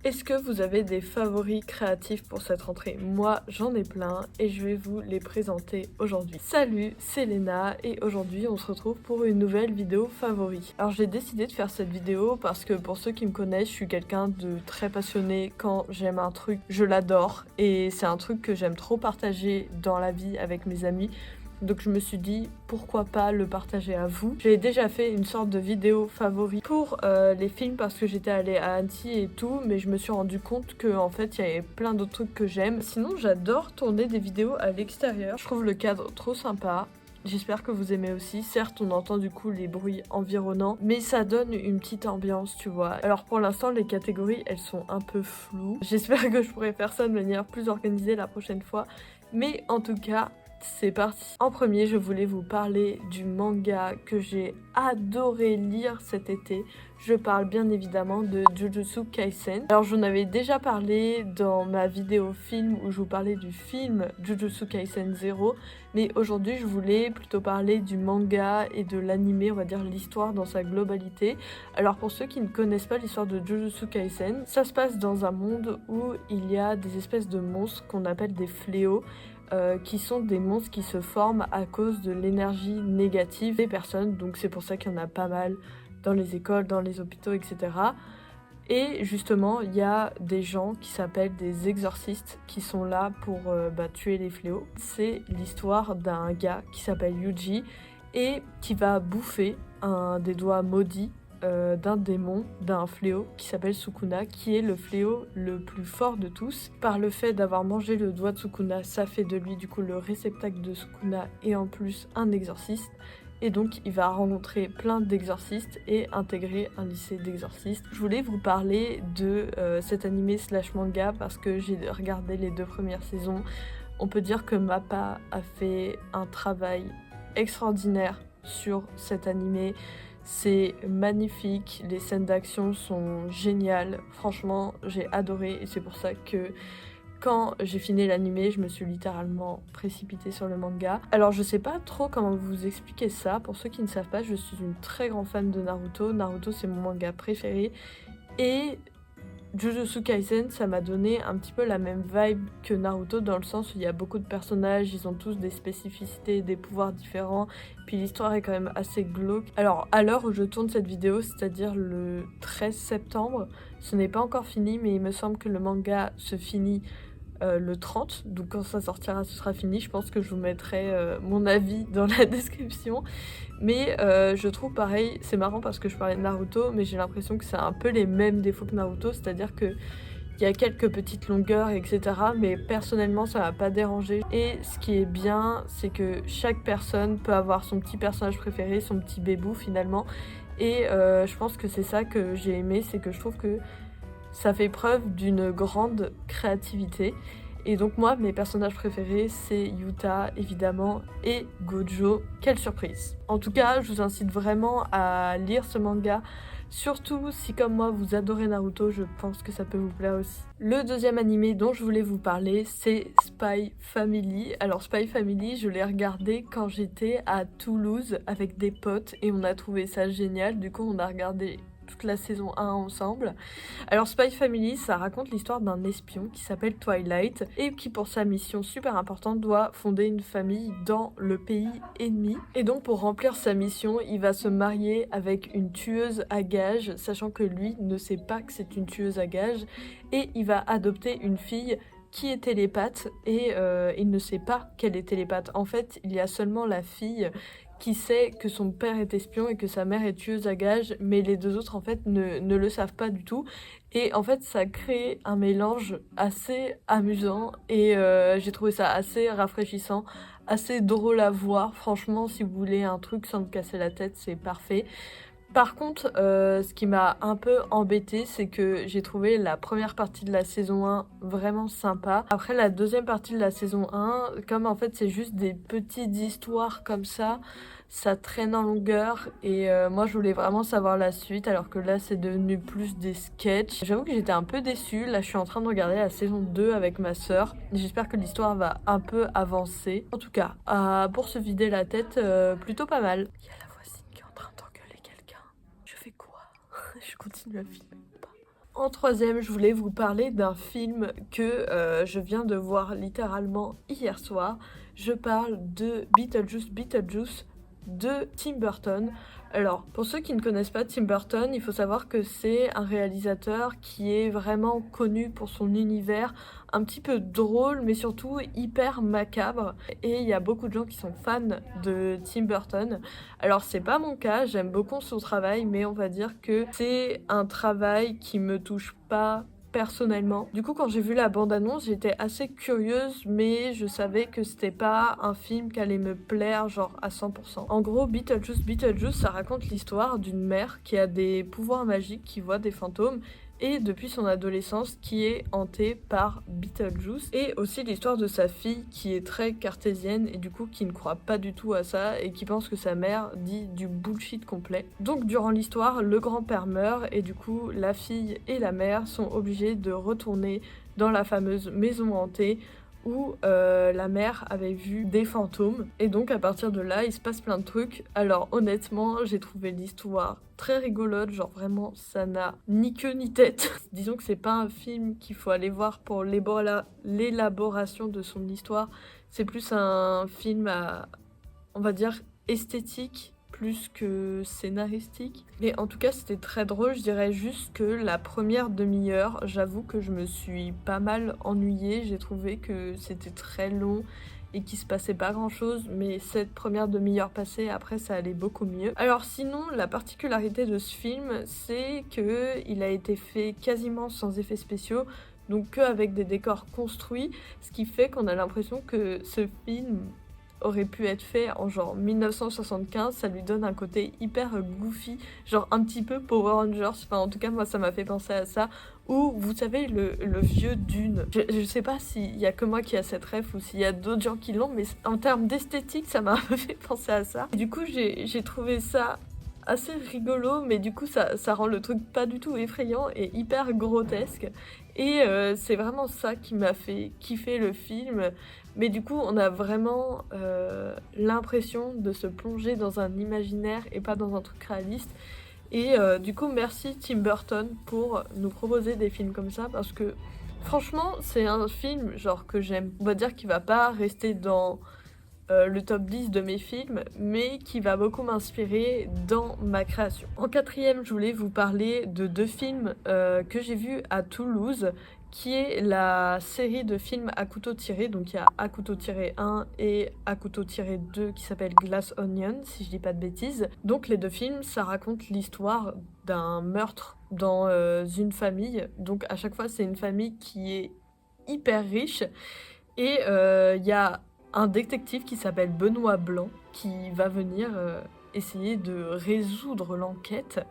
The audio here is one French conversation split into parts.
Est-ce que vous avez des favoris créatifs pour cette rentrée? Moi, j'en ai plein et je vais vous les présenter aujourd'hui. Salut, c'est Léna et aujourd'hui on se retrouve pour une nouvelle vidéo favoris. Alors j'ai décidé de faire cette vidéo parce que pour ceux qui me connaissent, je suis quelqu'un de très passionné. Quand j'aime un truc, je l'adore et c'est un truc que j'aime trop partager dans la vie avec mes amis. Donc je me suis dit pourquoi pas le partager à vous. J'ai déjà fait une sorte de vidéo favori pour les films parce que j'étais allée à Annecy et tout, mais je me suis rendu compte que en fait il y avait plein d'autres trucs que j'aime. Sinon j'adore tourner des vidéos à l'extérieur. Je trouve le cadre trop sympa. J'espère que vous aimez aussi. Certes, on entend du coup les bruits environnants, mais ça donne une petite ambiance, tu vois. Alors pour l'instant, les catégories, elles sont un peu floues. J'espère que je pourrai faire ça de manière plus organisée la prochaine fois. Mais en tout cas, c'est parti. En premier, je voulais vous parler du manga que j'ai adoré lire cet été. Je parle bien évidemment de Jujutsu Kaisen. Alors j'en avais déjà parlé dans ma vidéo film où je vous parlais du film Jujutsu Kaisen 0, mais aujourd'hui je voulais plutôt parler du manga et de l'anime, on va dire l'histoire dans sa globalité. Alors pour ceux qui ne connaissent pas l'histoire de Jujutsu Kaisen, ça se passe dans un monde où il y a des espèces de monstres qu'on appelle des fléaux. Qui sont des monstres qui se forment à cause de l'énergie négative des personnes, donc c'est pour ça qu'il y en a pas mal dans les écoles, dans les hôpitaux, etc. Et justement, il y a des gens qui s'appellent des exorcistes qui sont là pour tuer les fléaux. C'est l'histoire d'un gars qui s'appelle Yuji et qui va bouffer un des doigts maudits d'un démon, d'un fléau qui s'appelle Sukuna, qui est le fléau le plus fort de tous. Par le fait d'avoir mangé le doigt de Sukuna, ça fait de lui du coup le réceptacle de Sukuna et en plus un exorciste. Et donc il va rencontrer plein d'exorcistes et intégrer un lycée d'exorcistes. Je voulais vous parler de cet animé slash manga parce que j'ai regardé les 2 premières saisons. On peut dire que Mappa a fait un travail extraordinaire sur cet animé. C'est magnifique, les scènes d'action sont géniales, franchement j'ai adoré et c'est pour ça que quand j'ai fini l'animé, je me suis littéralement précipitée sur le manga. Alors je sais pas trop comment vous expliquer ça, pour ceux qui ne savent pas, je suis une très grande fan de Naruto. Naruto c'est mon manga préféré et Jujutsu Kaisen, ça m'a donné un petit peu la même vibe que Naruto dans le sens où il y a beaucoup de personnages, ils ont tous des spécificités, des pouvoirs différents, puis l'histoire est quand même assez glauque. Alors à l'heure où je tourne cette vidéo, c'est-à-dire le 13 septembre, ce n'est pas encore fini, mais il me semble que le manga se finit le 30, donc quand ça sortira ce sera fini. Je pense que je vous mettrai mon avis dans la description, mais je trouve pareil, c'est marrant parce que je parlais de Naruto, mais j'ai l'impression que c'est un peu les mêmes défauts que Naruto, c'est-à-dire que il y a quelques petites longueurs, etc. Mais personnellement, ça m'a pas dérangé. Et ce qui est bien, c'est que chaque personne peut avoir son petit personnage préféré, son petit bébou finalement. Et je pense que c'est ça que j'ai aimé, c'est que je trouve que ça fait preuve d'une grande créativité. Et donc moi, mes personnages préférés, c'est Yuta, évidemment, et Gojo. Quelle surprise! En tout cas, je vous incite vraiment à lire ce manga. Surtout si comme moi vous adorez Naruto, je pense que ça peut vous plaire aussi. Le deuxième animé dont je voulais vous parler, c'est Spy Family. Alors Spy Family, je l'ai regardé quand j'étais à Toulouse avec des potes et on a trouvé ça génial. Du coup, on a regardé toute la saison 1 ensemble. Alors Spy Family, ça raconte l'histoire d'un espion qui s'appelle Twilight et qui pour sa mission super importante doit fonder une famille dans le pays ennemi. Et donc pour remplir sa mission, il va se marier avec une tueuse à gages, sachant que lui ne sait pas que c'est une tueuse à gages, et il va adopter une fille qui est télépathe et il ne sait pas qu'elle est télépathe. En fait, il y a seulement la fille qui sait que son père est espion et que sa mère est tueuse à gages, mais les deux autres en fait ne le savent pas du tout. Et en fait ça crée un mélange assez amusant et j'ai trouvé ça assez rafraîchissant, assez drôle à voir. Franchement, si vous voulez un truc sans vous casser la tête, c'est parfait. Par contre, ce qui m'a un peu embêtée, c'est que j'ai trouvé la première partie de la saison 1 vraiment sympa. Après, la deuxième partie de la saison 1, comme en fait c'est juste des petites histoires comme ça traîne en longueur et moi je voulais vraiment savoir la suite alors que là c'est devenu plus des sketchs. J'avoue que j'étais un peu déçue. Là je suis en train de regarder la saison 2 avec ma sœur. J'espère que l'histoire va un peu avancer. En tout cas, pour se vider la tête, plutôt pas mal. Il y a la voisine qui est en train d'engueuler quelqu'un. Je fais quoi? Je continue à filmer ou pas? En troisième, je voulais vous parler d'un film que je viens de voir littéralement hier soir. Je parle de Beetlejuice de Tim Burton. Alors, pour ceux qui ne connaissent pas Tim Burton, il faut savoir que c'est un réalisateur qui est vraiment connu pour son univers un petit peu drôle, mais surtout hyper macabre. Et il y a beaucoup de gens qui sont fans de Tim Burton. Alors, c'est pas mon cas, j'aime beaucoup son travail, mais on va dire que c'est un travail qui me touche pas personnellement. Du coup, quand j'ai vu la bande-annonce, j'étais assez curieuse, mais je savais que c'était pas un film qui allait me plaire genre à 100%. En gros, Beetlejuice, ça raconte l'histoire d'une mère qui a des pouvoirs magiques, qui voit des fantômes, et depuis son adolescence qui est hantée par Beetlejuice, et aussi l'histoire de sa fille qui est très cartésienne et du coup qui ne croit pas du tout à ça et qui pense que sa mère dit du bullshit complet. Donc durant l'histoire, le grand-père meurt et du coup la fille et la mère sont obligées de retourner dans la fameuse maison hantée où la mère avait vu des fantômes. Et donc à partir de là, il se passe plein de trucs. Alors honnêtement, j'ai trouvé l'histoire très rigolote, genre vraiment ça n'a ni queue ni tête. Disons que c'est pas un film qu'il faut aller voir pour l'élaboration de son histoire. C'est plus un film à, on va dire, esthétique plus que scénaristique. Mais en tout cas, c'était très drôle. Je dirais juste que la première demi-heure, j'avoue que je me suis pas mal ennuyée. J'ai trouvé que c'était très long et qu'il se passait pas grand chose, mais cette première demi-heure passée, après ça allait beaucoup mieux. Alors sinon, la particularité de ce film, c'est que il a été fait quasiment sans effets spéciaux, donc qu'avec des décors construits, ce qui fait qu'on a l'impression que ce film aurait pu être fait en genre 1975, ça lui donne un côté hyper goofy, genre un petit peu Power Rangers, enfin en tout cas moi ça m'a fait penser à ça, ou vous savez le vieux Dune, je sais pas s'il y a que moi qui a cette ref ou s'il y a d'autres gens qui l'ont, mais en termes d'esthétique ça m'a un peu fait penser à ça. Et du coup j'ai trouvé ça assez rigolo, mais du coup ça rend le truc pas du tout effrayant et hyper grotesque. Et c'est vraiment ça qui m'a fait kiffer le film. Mais du coup, on a vraiment l'impression de se plonger dans un imaginaire et pas dans un truc réaliste. Et du coup, merci Tim Burton pour nous proposer des films comme ça, parce que franchement, c'est un film genre que j'aime. On va dire qu'il va pas rester dans le top 10 de mes films, mais qui va beaucoup m'inspirer dans ma création. En quatrième, je voulais vous parler de deux films que j'ai vus à Toulouse, qui est la série de films à couteau tiré. Donc il y a à couteau tiré 1 et à couteau tiré 2 qui s'appelle Glass Onion, si je dis pas de bêtises. Donc les deux films, ça raconte l'histoire d'un meurtre dans une famille. Donc à chaque fois, c'est une famille qui est hyper riche et il y a un détective qui s'appelle Benoît Blanc qui va venir essayer de résoudre l'enquête.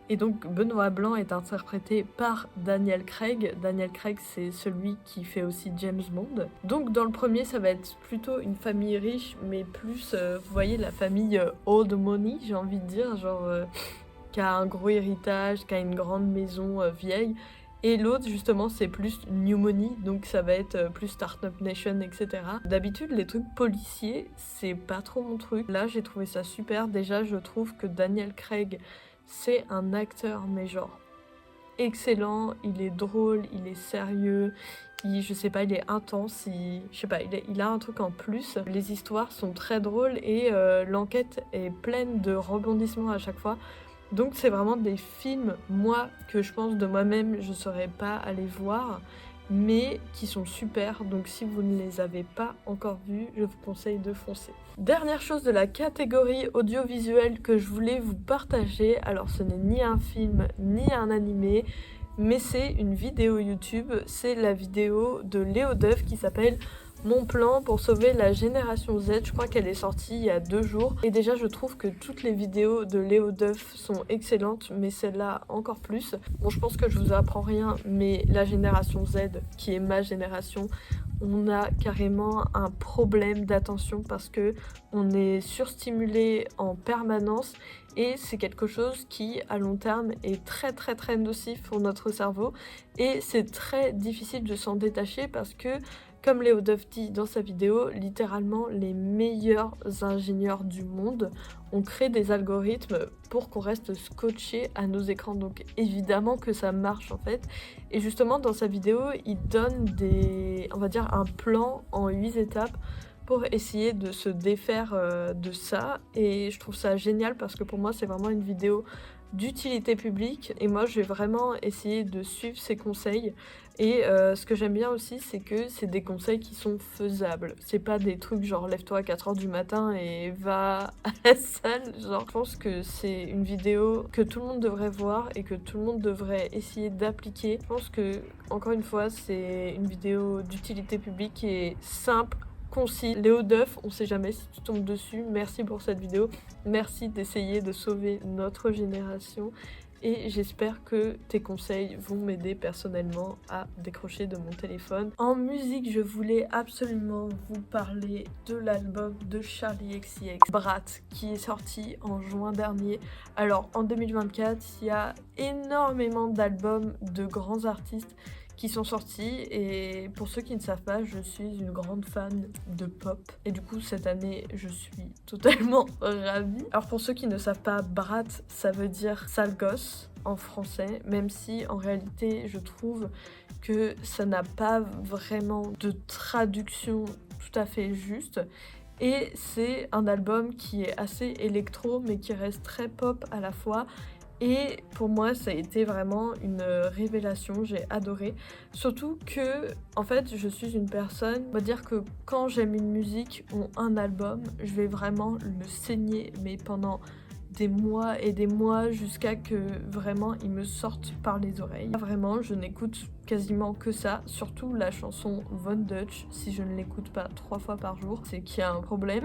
Et donc Benoît Blanc est interprété par Daniel Craig. Daniel Craig, c'est celui qui fait aussi James Bond. Donc dans le premier, ça va être plutôt une famille riche, mais plus, vous voyez, la famille old money, j'ai envie de dire, genre qui a un gros héritage, qui a une grande maison vieille. Et l'autre, justement, c'est plus New Money, donc ça va être plus Startup Nation, etc. D'habitude, les trucs policiers, c'est pas trop mon truc. Là, j'ai trouvé ça super. Déjà, je trouve que Daniel Craig, c'est un acteur, mais genre excellent. Il est drôle, il est sérieux, je sais pas, il est intense, je sais pas, il a un truc en plus. Les histoires sont très drôles et l'enquête est pleine de rebondissements à chaque fois. Donc c'est vraiment des films, moi, que je pense de moi-même, je ne saurais pas aller voir, mais qui sont super. Donc si vous ne les avez pas encore vus, je vous conseille de foncer. Dernière chose de la catégorie audiovisuelle que je voulais vous partager, alors ce n'est ni un film, ni un animé, mais c'est une vidéo YouTube. C'est la vidéo de Léo Duff qui s'appelle Mon plan pour sauver la génération Z. Je crois qu'elle est sortie il y a 2 jours. Et déjà, je trouve que toutes les vidéos de Léo Duff sont excellentes, mais celle-là encore plus. Bon, je pense que je vous apprends rien, mais la génération Z, qui est ma génération, on a carrément un problème d'attention parce que on est surstimulé en permanence et c'est quelque chose qui à long terme est très nocif pour notre cerveau et c'est très difficile de s'en détacher parce que Comme Léo Duff dit dans sa vidéo, littéralement les meilleurs ingénieurs du monde ont créé des algorithmes pour qu'on reste scotché à nos écrans. Donc évidemment que ça marche en fait. Et justement dans sa vidéo, il donne on va dire un plan en 8 étapes pour essayer de se défaire de ça. Et je trouve ça génial parce que pour moi c'est vraiment une vidéo d'utilité publique et moi je vais vraiment essayer de suivre ses conseils. Et ce que j'aime bien aussi, c'est que c'est des conseils qui sont faisables. C'est pas des trucs genre lève-toi à 4h du matin et va à la salle. Genre, je pense que c'est une vidéo que tout le monde devrait voir et que tout le monde devrait essayer d'appliquer. Je pense que, encore une fois, c'est une vidéo d'utilité publique qui est simple, concis. Léo Duff, on sait jamais si tu tombes dessus. Merci pour cette vidéo. Merci d'essayer de sauver notre génération. Et j'espère que tes conseils vont m'aider personnellement à décrocher de mon téléphone. En musique, je voulais absolument vous parler de l'album de Charli XCX, Brat, qui est sorti en juin dernier. Alors en 2024, il y a énormément d'albums de grands artistes qui sont sortis, et pour ceux qui ne savent pas, je suis une grande fan de pop et du coup cette année je suis totalement ravie. Alors pour ceux qui ne savent pas, Brat ça veut dire sale gosse en français, même si en réalité je trouve que ça n'a pas vraiment de traduction tout à fait juste. Et c'est un album qui est assez électro mais qui reste très pop à la fois. Et pour moi, ça a été vraiment une révélation, j'ai adoré. Surtout que, en fait, je suis une personne, on va dire que quand j'aime une musique ou un album, je vais vraiment le saigner, mais pendant des mois et des mois jusqu'à que vraiment il me sorte par les oreilles. Vraiment, je n'écoute quasiment que ça, surtout la chanson Von Dutch. Si je ne l'écoute pas 3 fois par jour, c'est qu'il y a un problème.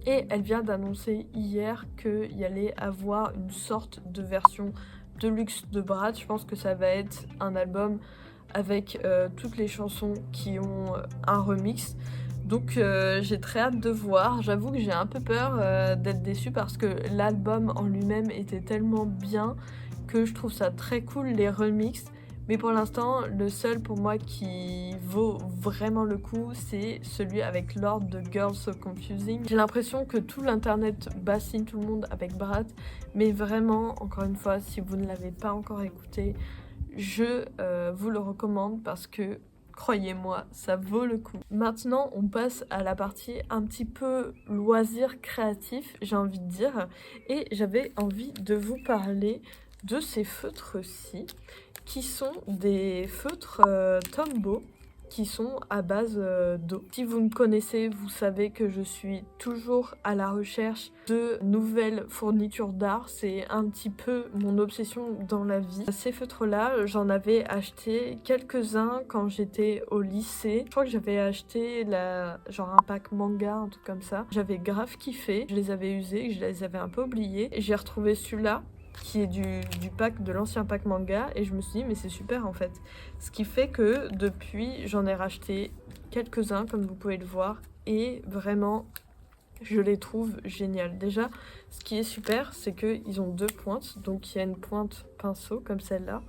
Et elle vient d'annoncer hier qu'il y allait avoir une sorte de version de luxe de Brat. Je pense que ça va être un album avec toutes les chansons qui ont un remix. Donc j'ai très hâte de voir. J'avoue que j'ai un peu peur d'être déçue parce que l'album en lui-même était tellement bien que je trouve ça très cool les remixes. Mais pour l'instant, le seul pour moi qui vaut vraiment le coup, c'est celui avec Lorde de Girls So Confusing. J'ai l'impression que tout l'internet bassine tout le monde avec Brat, mais vraiment, encore une fois, si vous ne l'avez pas encore écouté, je vous le recommande parce que croyez-moi, ça vaut le coup. Maintenant, on passe à la partie un petit peu loisir créatif, j'ai envie de dire. Et j'avais envie de vous parler de ces feutres-ci, qui sont des feutres Tombow, qui sont à base d'eau. Si vous me connaissez, vous savez que je suis toujours à la recherche de nouvelles fournitures d'art. C'est un petit peu mon obsession dans la vie. Ces feutres-là, j'en avais acheté quelques-uns quand j'étais au lycée. Je crois que j'avais acheté genre un pack manga, un truc comme ça. J'avais grave kiffé, je les avais usés, je les avais un peu oubliés. Et j'ai retrouvé celui-là, qui est du pack de l'ancien pack manga, et je me suis dit mais c'est super en fait. Ce qui fait que depuis j'en ai racheté quelques-uns comme vous pouvez le voir, et vraiment je les trouve géniales. Déjà ce qui est super, c'est qu'ils ont deux pointes, donc il y a une pointe pinceau comme celle-là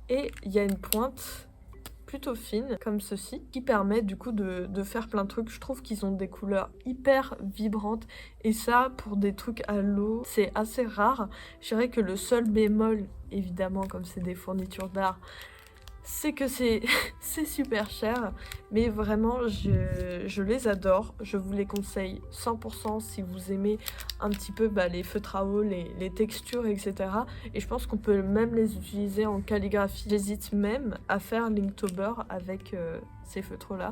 et il y a une pointe plutôt fine comme ceci, qui permet du coup de faire plein de trucs. Je trouve qu'ils ont des couleurs hyper vibrantes, et ça pour des trucs à l'eau c'est assez rare. Je dirais que le seul bémol, évidemment comme c'est des fournitures d'art, c'est que c'est super cher, mais vraiment je les adore. Je vous les conseille 100% si vous aimez un petit peu les feutres à eau, les textures, etc. Et je pense qu'on peut même les utiliser en calligraphie. J'hésite même à faire Linktober avec ces feutres là.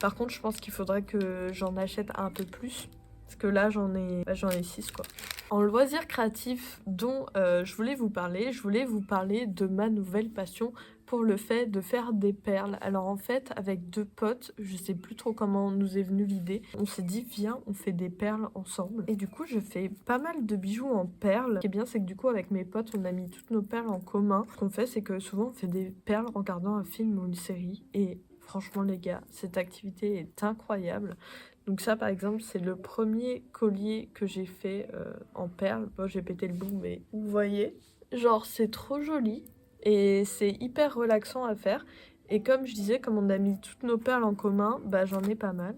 Par contre je pense qu'il faudrait que j'en achète un peu plus, parce que là j'en ai 6 quoi. En loisir créatif dont je voulais vous parler de ma nouvelle passion pour le fait de faire des perles. Alors en fait, avec deux potes, je sais plus trop comment nous est venue l'idée, on s'est dit viens on fait des perles ensemble. Et du coup je fais pas mal de bijoux en perles. Ce qui est bien, c'est que du coup avec mes potes on a mis toutes nos perles en commun. Ce qu'on fait, c'est que souvent on fait des perles en regardant un film ou une série, et franchement les gars, cette activité est incroyable. Donc ça par exemple c'est le premier collier que j'ai fait en perles. Bon, j'ai pété le bout mais vous voyez, genre c'est trop joli et c'est hyper relaxant à faire. Et comme je disais, comme on a mis toutes nos perles en commun, bah j'en ai pas mal.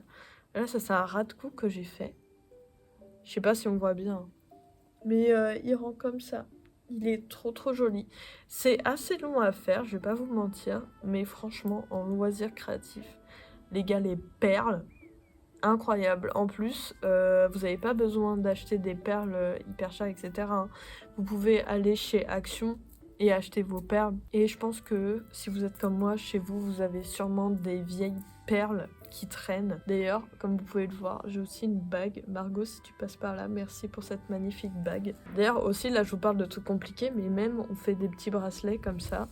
Là, ça c'est un ras de cou que j'ai fait. Je sais pas si on voit bien. Mais il rend comme ça. Il est trop joli. C'est assez long à faire, je vais pas vous mentir. Mais franchement, en loisir créatif, les gars, les perles, incroyable. En plus, vous n'avez pas besoin d'acheter des perles hyper chères, etc. hein. Vous pouvez aller chez Action et acheter vos perles. Et je pense que si vous êtes comme moi, chez vous, vous avez sûrement des vieilles perles qui traînent. D'ailleurs, comme vous pouvez le voir, j'ai aussi une bague. Margot, si tu passes par là, merci pour cette magnifique bague. D'ailleurs, aussi, là, je vous parle de trucs compliqués, mais même, on fait des petits bracelets comme ça,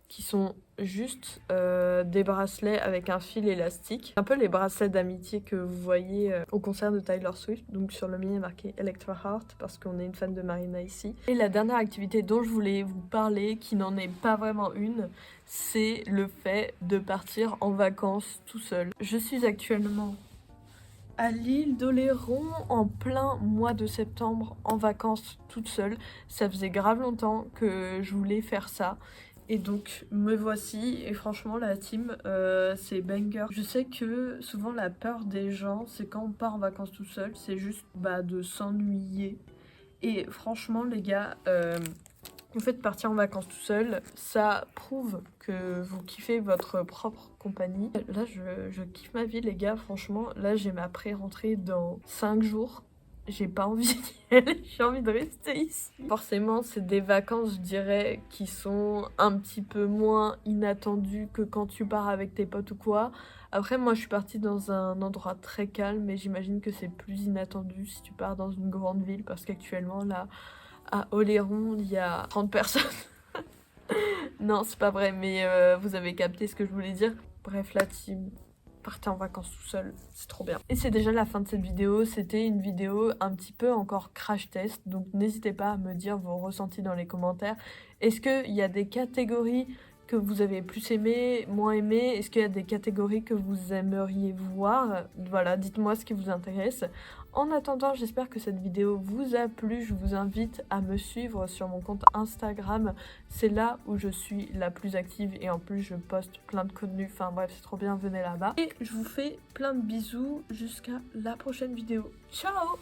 qui sont juste des bracelets avec un fil élastique. Un peu les bracelets d'amitié que vous voyez au concert de Taylor Swift. Donc sur le mien, il est marqué Electra Heart parce qu'on est une fan de Marina ici. Et la dernière activité dont je voulais vous parler, qui n'en est pas vraiment une, c'est le fait de partir en vacances tout seul. Je suis actuellement à l'île d'Oléron en plein mois de septembre en vacances toute seule. Ça faisait grave longtemps que je voulais faire ça. Et donc me voici et franchement la team c'est banger. Je sais que souvent la peur des gens c'est quand on part en vacances tout seul, c'est juste de s'ennuyer. Et franchement les gars, le fait de partir en vacances tout seul, ça prouve que vous kiffez votre propre compagnie. Là je kiffe ma vie les gars, franchement là j'ai ma pré-rentrée dans 5 jours. J'ai pas envie d'y aller, j'ai envie de rester ici. Forcément, c'est des vacances, je dirais, qui sont un petit peu moins inattendues que quand tu pars avec tes potes ou quoi. Après, moi, je suis partie dans un endroit très calme et j'imagine que c'est plus inattendu si tu pars dans une grande ville parce qu'actuellement, là, à Oléron, il y a 30 personnes. Non, c'est pas vrai, mais vous avez capté ce que je voulais dire. Bref, la team, partez en vacances tout seul, c'est trop bien. Et c'est déjà la fin de cette vidéo, c'était une vidéo un petit peu encore crash test, donc n'hésitez pas à me dire vos ressentis dans les commentaires. Est-ce qu'il y a des catégories que vous avez plus aimé, moins aimé? Est-ce qu'il y a des catégories que vous aimeriez voir? Voilà, dites-moi ce qui vous intéresse. En attendant, j'espère que cette vidéo vous a plu. Je vous invite à me suivre sur mon compte Instagram. C'est là où je suis la plus active et en plus je poste plein de contenu. Enfin bref, c'est trop bien, venez là-bas. Et je vous fais plein de bisous jusqu'à la prochaine vidéo. Ciao!